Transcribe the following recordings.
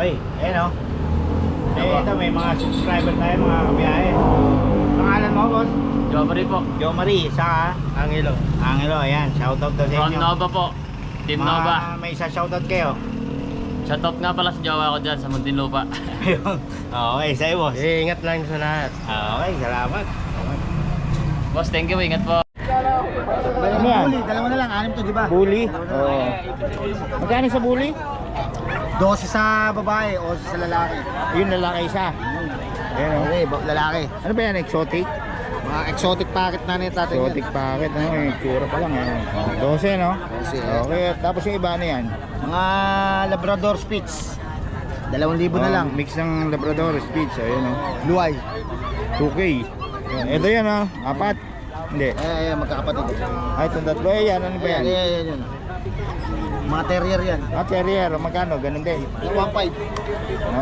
Okay, ayan o. Ito may mga subscriber tayo mga kabiyahe. Pangalan mo boss? Jomari po. Jomari, sa Angelo. Angelo, ayan. Shoutout daw sa From inyo. Nova po. Team Nova. May isa shoutout kayo. Shoutout nga pala sa jowa ko dyan sa Muntinlupa. Ayun. Okay, sa'yo boss. Ingat lang sa lahat. Okay, salamat. Boss, thank you. Ingat po. Ano yan? Bully, dalawa na lang, 6 to, di ba? Bully? Oo. Magkano sa bully? 12 sa babae, 11 sa lalaki. Yun lalaki isa. Ayan o. Okay, lalaki. Ano ba yan? Exotic? Mga exotic packet na nito natin. Exotic packet. Ano yung tsura pa lang. 12 no? 12. Okay, tapos yung iba ano yan? Mga Labrador Spitz. 2,000 na lang. Mix ng Labrador, Spitz. Ayun o. Blue eye. 2K. Ito yan o. 4. Hindi. Magkakapatid. Ay, itong tatlo. Yan. Ano ba yan? Yan. Mga terrier yan. Terrier. Magkano? Ganun din. 1.5.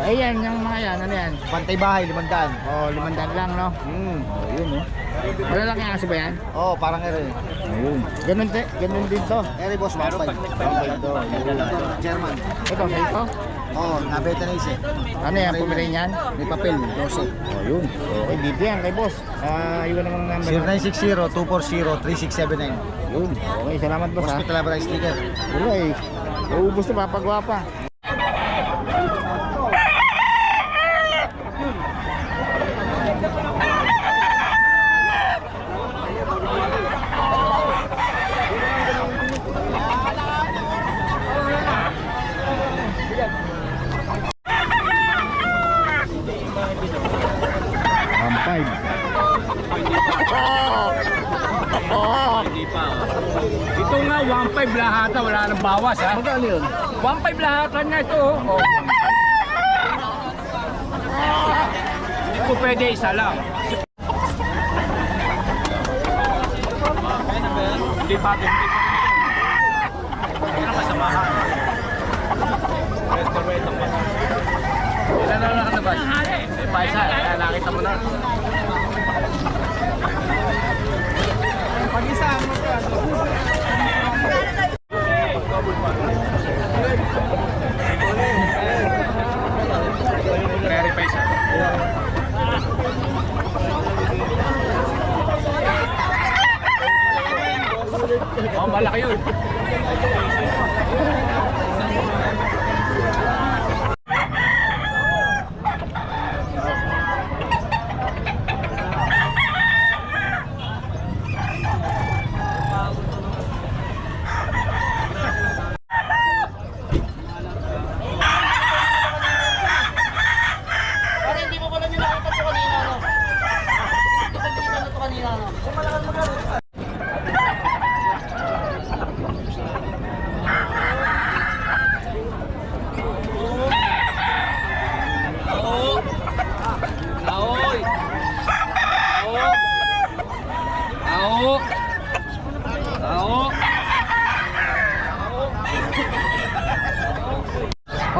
Yan. Yung mga yan. Ano yan? Pantay bahay, 500. 500 lang no? Yun o. Malalaki ang aso ba yan? Parang ere. Ayun. Ganun din to. Ere boss, 1.5. Ito. German. Ito, sa ito? Nabenta na isa. Ano yan? Pumirin yan? May papel, 12. Yun. Okay, dito yan kay boss. Iwan namang number. 0960-240-3679. Yun. Okay, salamat boss ha. Hospital Labrador sticker. Wala eh. Uubos na papagawa pa. Ito nga 1.5 lahata, wala nang bawas ha. Magkano yun? 1.5 lahata na ito. Hindi ko pwede isa lang. Hindi pa ito. Ano kasamahan? Resto pa. Ilan na nakalabas? May paisa, nakita mo na. Pag-isa mo Very paisa. Malaki yun.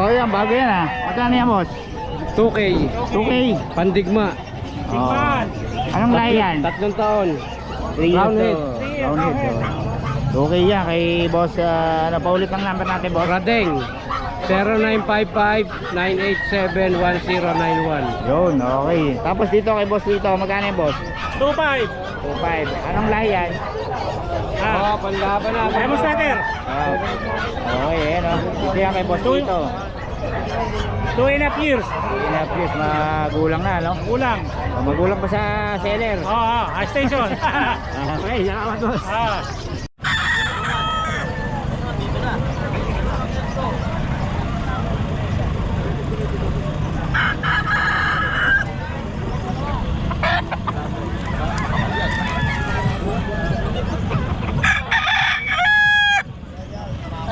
Yan, bago yan ha. Magkano yan boss? 2K. 2K. Pandigma. Anong lahi yan? 3 taon. Roundhead. Roundhead. Okay yan kay boss. Napaulit ang number natin boss. Radeng 0955-987-1091. Yun, okay. Tapos dito kay boss dito, magkano yung boss? 2.5. 2.5. Anong lahi yan? Panlaban na. Ay mo starter. Okay, ayan o. Dito yan kay boss dito. 2.5 years. Yes, magulang na, no? Kulang. Magulang pa sa seller. Station. Okay, salamat boss.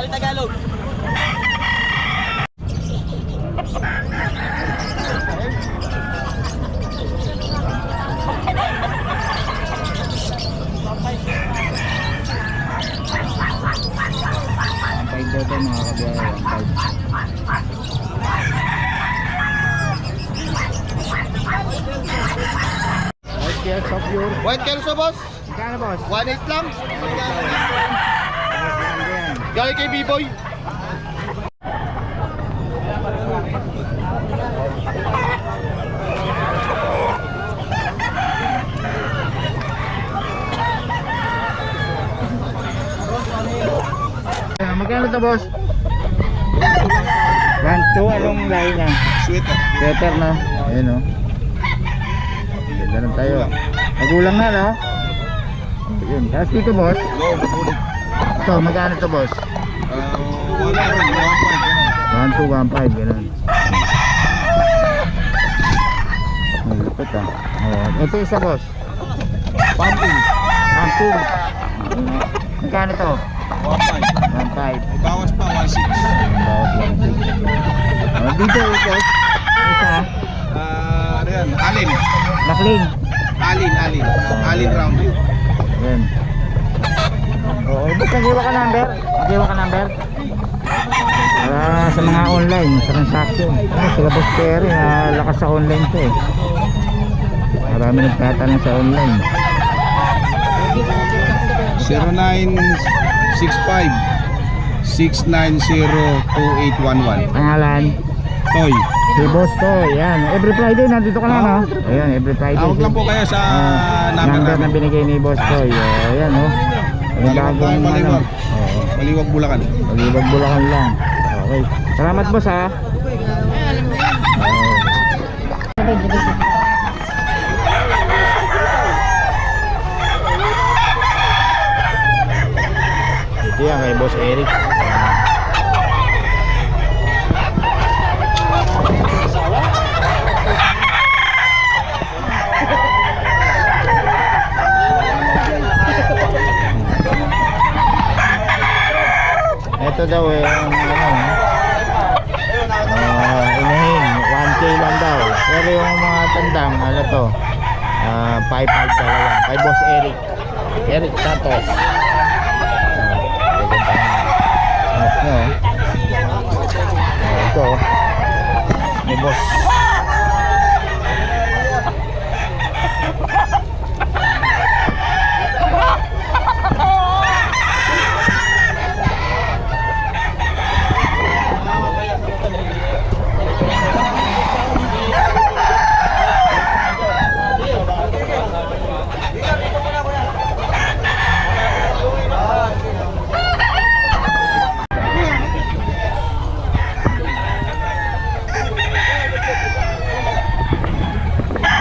Tagalog. Ito mga kabiyahe, 1.5. White Kelso pure. White Kelso boss, Magkano boss? 1.8 lang. Yan. Galing kay B-Boy. to, boss? 1-2, anong lahi na? Sweater. Sweater na. Ayun o. Ganda lang tayo. Magulang na, no? Ayun. Tapos dito, boss. No, magulit. Ito, magkano to, boss? Wala rin, 1-2, 1-5, gano'n. Ang lupit ah. Ito isa, boss. Pumping. Pumping. Magkano to? 1.5. 1.5. Bawas pa, 1.6. Dito ito. Isa. Ano yan? Alin. Nakling. Alin round. Yan. Oo, book nag-iwa ka number? Nag-iwa ka number? Para sa mga online transaction. Ano sila boss Terry na lakas sa online to eh. Marami nagtatanong sa online. 0965-690-2811. Pangalan? Toy. Si Boss Toy. Yan. Every Friday nandito ka na, no? Ayan, every Friday. Tawag lang po kayo sa number number na namin. binigay ni Boss Toy. Ayan, no? Ang Maliwag tayo, maliwag. Oo. Maliwag Bulacan. Malibag Bulacan lang. Okay. Salamat, boss, ha? Ito yan kay Boss Eric. Ito daw eh, ang inahin, 1K lang daw. Pero yung mga tandang, ano to, 5-5 talaga. Kay Boss Eric. Eric Santos. Anak nyo. Ito, ni Boss.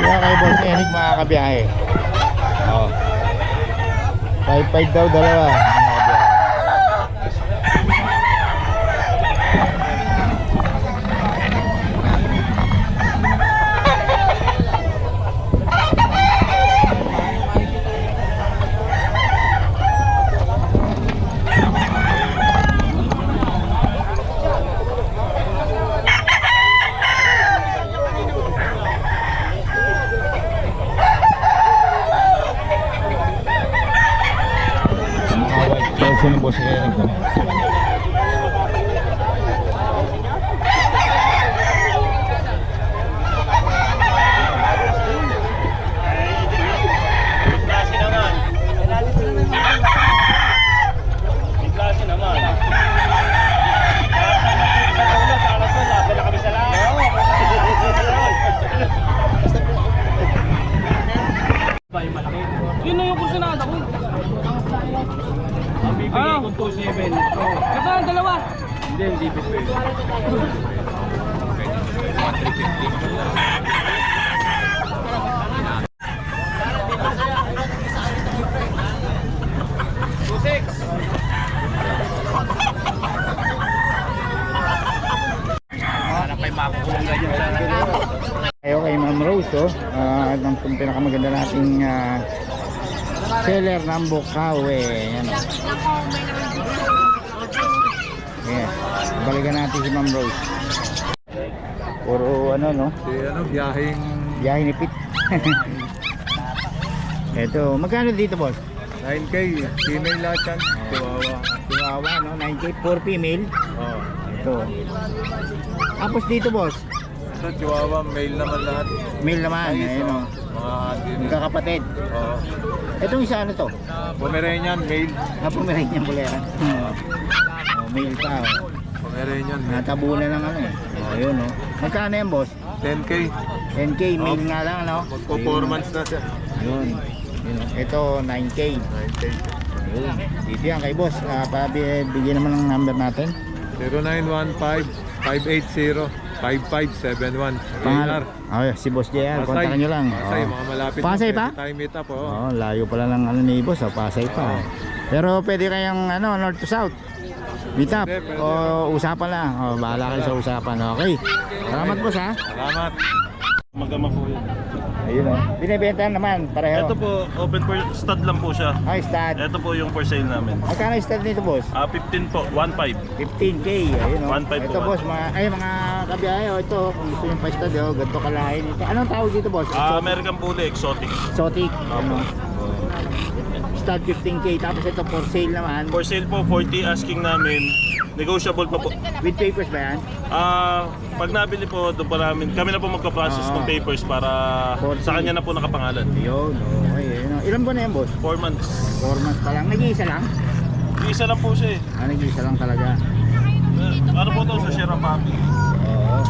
Kaya kay Boss Eric makakabiyahe. Oo. 5-5 daw dalawa. Kasi ni Boss Eric. Yun na yung kursunada ko. Ang bibigay ko 2.7. Ito ang dalawa. Hindi, hindi bibigay. 2.6. Ayaw kay Ma'am Rose, oh. Ang pinakamaganda nating seller ng Bukawi. Yan, oh. Yes. Balikan natin si Ma'am Rose. Puro ano, no? Biyahe ni Pit. Ito, magkano dito, boss? 9K. Female lahat yan. Chihuahua. Chihuahua, no? 9K, 4 female. Oo. Ito. Tapos dito, boss? Ito, Chihuahua. Male naman lahat. Male naman, ayun, no? Mga atin. Magkakapatid. Oo. Itong isa, ano to? Pomeranian, male. Pomeranian bulera. Male pa, oh. Pomeranian, male. Natabunan ng ano eh. Ayun, no? Magkano yan, boss? 10K. 10K, male nga lang, no? Magpo-4 months na siya. Yun. Yun. Ito, 9K. 9K. Ayun. Dito yan kay boss. Bigyan naman ng number natin. 0915-580-5571. Pangalan. Oh, si Boss JR. Kontakin nyo lang. Pasay, Oh. mga malapit. Pasay na, pa? pwede tayo meet up, oh. Oh, layo pala ng ano ni Boss. Oh, Pasay pa. Pero pwede kayang ano, north to south. Meet up. Pwede. O usapan lang. Oh, bahala kayo sa usapan. Okay. Salamat boss ha. Salamat. Magama po yun. Ayun oh. Binibenta naman pareho. Ito po, open for stud lang po siya. Ay, stud. Ito po yung for sale namin. Magkano yung stud nito boss? 15 po, 1.5. 15k. Ayun oh. 1.5 Ito po. boss, mga kabiyahe oh. Ito, kung gusto yung pa-stud oh. Ganito kalahin ito. Anong tawag dito boss? American Bully, exotic. Exotic. Ano? Stud 15k. Tapos ito for sale naman. For sale po, 40 asking namin. Negotiable pa po. With papers ba yan? Pag nabili po, doon pa namin, kami na po magka-process ng papers para 40. sa kanya na po nakapangalan. Ayun. Okay. Ayun oh. Ilan buwan na yan boss? 4 months. 4 months pa lang. Nag-iisa lang? Isa lang po siya eh. Nag-iisa lang talaga. Ano po ito sa Sierra Papi? Oo.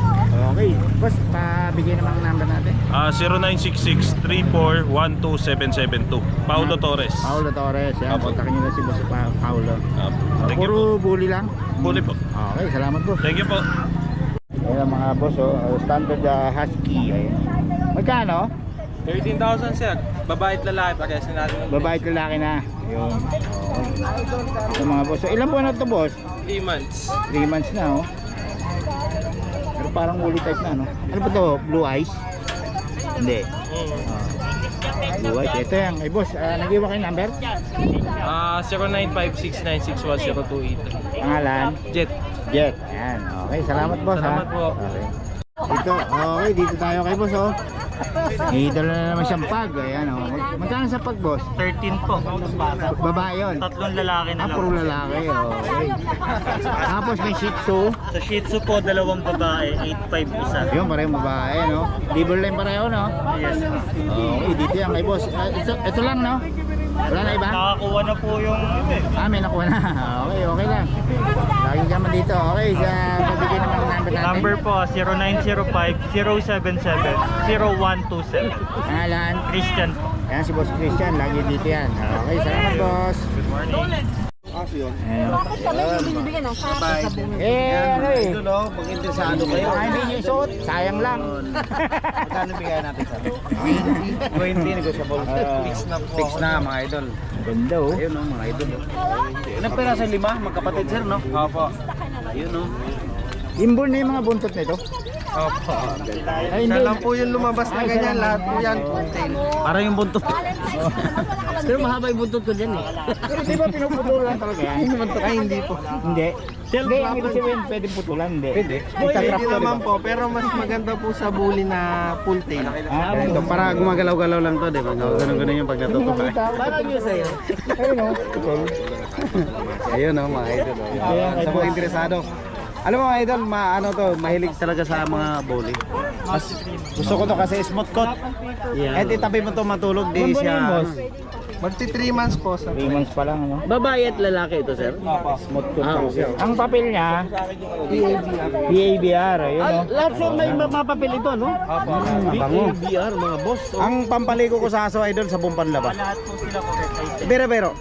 Okay. Boss, pabigyan naman ang number natin. 0966-34-12772. Paulo Torres. Paulo Torres. Yan. Apo. Kontakin nyo na si Boss Paulo. Thank you po. Puro bully lang. Bully po. Okay. Salamat boss. Thank you po. Ayan mga boss. Oh. Standard husky. Ayan. Magkano? 13,000 sir. Babae at lalaki. Pagkasi natin. Babae at lalaki na. Ayun. Okay. Ito mga boss. So, ilan buwan na ito boss? 3 months. 3 months na oh. Pero parang woolly type na no? Ano ba to? Blue eyes? Hindi. Blue eyes. Ito yan. Ay boss, nag-iwa kayo number? 0956961028. Pangalan? Jet. Jet. Yan. Okay, salamat boss Salamat ha. po. Okay. Dito, okay, dito tayo kay boss oh. Idol na naman siyang pag. Ayan oh. Magkano sa pag boss? 13 po. Babae yun. Tatlong lalaki na lang. Puro lalaki. Okay. Tapos may Shih Tzu. Sa Shih Tzu po, dalawang babae, 8'5" isa. Yun, parehong babae no. Liver line pareho no. Yes. Okay, dito yan kay boss. Ito lang no. Wala na iba? Nakakuha na po yung May nakuha na. Okay, okay lang. Lagi ka man dito. Okay, sa pabigyan naman ng number natin. number po, 0905-077-0127. Pangalan. Christian po. Yan si Boss Christian. Lagi dito yan. Okay, salamat boss. Good morning. Ayan. Binibigyan ng sa bunga. Ano eh. Idol, pag interesado kayo. Baka hindi nyo isuot. Sayang lang. Magkano bigay natin sa 20 negotiable. Fix na po. Fix na mga idol. Ganda oh. Ayun oh, mga idol. Ilang pera sa 5? Magkapatid sir, no? Opo. Ayun oh. Inborn na yung mga buntot nito. Opo. Ay, hindi. Siya lang po yung lumabas na ganyan, lahat po yan. Para yung buntot. Pero mahaba yung buntot ko dyan eh. Pero di ba pinuputulan talaga yan? Ay, hindi po. Hindi. Hindi, ang ibig sabihin pwedeng putulan. Hindi. Pwede. Nagtatrap Pwede to, naman di ba? po, pero mas maganda po sa bully na full tail. Ganito, Para gumagalaw-galaw lang to, di ba? Ganun-ganun yung pag natutukan. Parang yun sa'yo. Ayun o. Putol. Ayun oh, mga idol. Ayan, Sa mga interesado. Alam mo mga idol, mahilig talaga sa mga bully. Mas, gusto ko to kasi smooth coat. Kahit itabi mo to matulog, Ilan di buwan na yun, siya. boss? Magti 3 months po sa 3 months pa lang, ano? Babae at lalaki ito, sir? Smooth coat po siya. Ang papel niya, PABR. Ayun o. Lahat sir may mapapil ito, no? Bango. BR, mga boss. Ang pampaligo ko sa aso idol sa buong panlaba. Lahat po sila correct. Bero.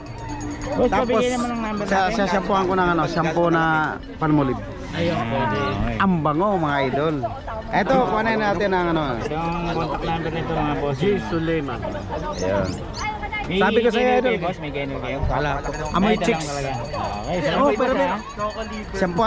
Boss, Tapos pabigyan naman ng number natin. sa shampooan ko ng shampoo na panmulib. Ayun, pwede. Okay. Ang bango mga idol. Eto, kuhanin natin ang Ito ang contact number nito mga boss. Suleiman. Ayun. May Sabi ko sa'yo, email idol. kayo, boss. May ganun kayo. Wala. Amoy Kahit chicks. lang talaga. Okay, Oh, salamat pero boss, ha. shampooan